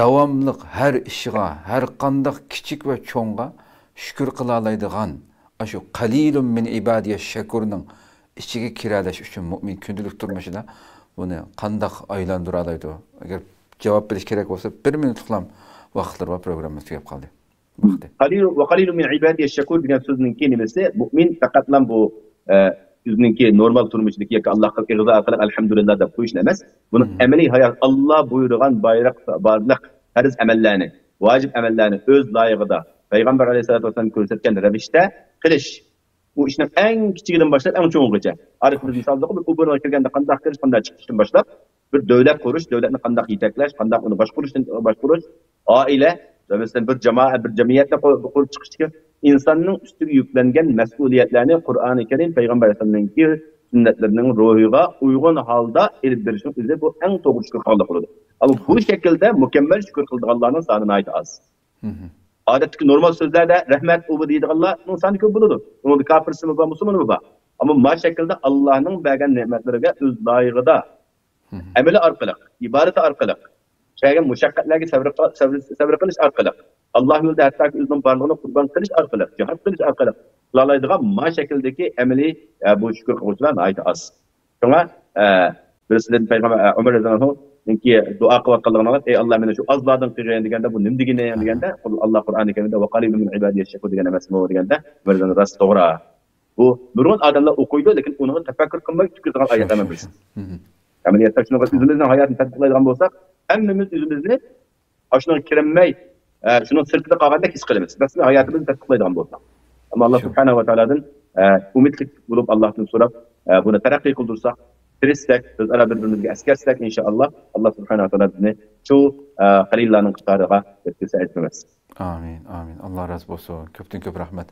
davomliq har ishga, har qanday kichik va cho'ng'a shukr qila oladigan, shu qalilun min ibadiyash shakurning ichiga kiralash uchun mu'min kundalik turmushida buni qanday aylandira oladi? Agar javob berish kerak bo'lsa, 1 minutlik vaqtlar va programmamiz tugab qoldi. Qalil min ibadiyash shakur degan so'zning kelimasi mu'min faqatlam bu o'zininki normal turmushdagi yoki Allohga ig'zo qilib alhamdulillah deb qo'yish emas. Buni amaliy hayot Alloh buyurgan bayroq barliq farz amallarni, vojib amallarni o'z loyig'ida Payg'ambar alayhisolatu vasallam ko'rsatgan ravishda qilish. Bu ishning eng kichigidan boshlab eng cho'ng'igacha. Arifimiz misolda bir Uberga kirganda qanday kirish, qanday chiqishdan boshlab bir davlat qurish, davlatni qanday yetaklash, qanday uni boshqarish, oila, masalan bir jamoat, bir jamiyatda qurib chiqishga insonning ustiga yuklangan mas'uliyatlarni Qur'oni Karim Payg'ambar alayhisolamning sunnatlarining ruhiga uyg'un holda elib berishning o'zi bu eng to'g'ri shukr qildi. Ama bu şekilde mükemmel şükür kıldıqlarının sanı ait az. Adetdeki normal sözlerde rahmet ubu deydiğanların sanı köp buludur. Onun kafirsi mi var, musulmanı mı var? Ama ma şekilde Allah'ın vergen nimetlerine öz layıqıda emeli arkalık, ibadeti arkalık, şeygen müşakkatlerine sabır kılış arkalık, Allah yolda hatta ki özünün varlığını kurban kılış arkalık, cihat kılış arkalık. Lalaydığa ma şekildeki emeli bu şükür kılışlarına ait az. Sonra birisinden Peygamber Ömer Rezan'ın ki dua kıldıqlarına ey Allah meni şu azlardan qilgan deganda bu nim degene deganda Allah Qur'oni Karimda va qalilun min ibadiyash shakur degan emasmi deganda birdan rost to'g'ri. Bu nurg'un odamlar o'qiydi, lekin uni tafakkur qilmay tushirgan oyat emas bilsin. Amaliyotda shuni o'zimizning hayotni tadbiqlaydigan bo'lsak, hammamiz o'zimizni ashuna kirinmay, shuni sirtida qolganda his qilamiz. Rasmiy hayotimizni tadbiqlaydigan bo'lsak. Ammo Alloh subhanahu va taoladan umidlik bo'lib Allohdan so'rab buni taraqqiy qildirsak, tiristak, biz ara birbirimizga askarsak inşallah Allah subhanahu wa ta'ala bizni şu halillarning qatoriga yetkazsa aytmas. Amin, amin. Allah razı olsun. Köpten köp rahmet.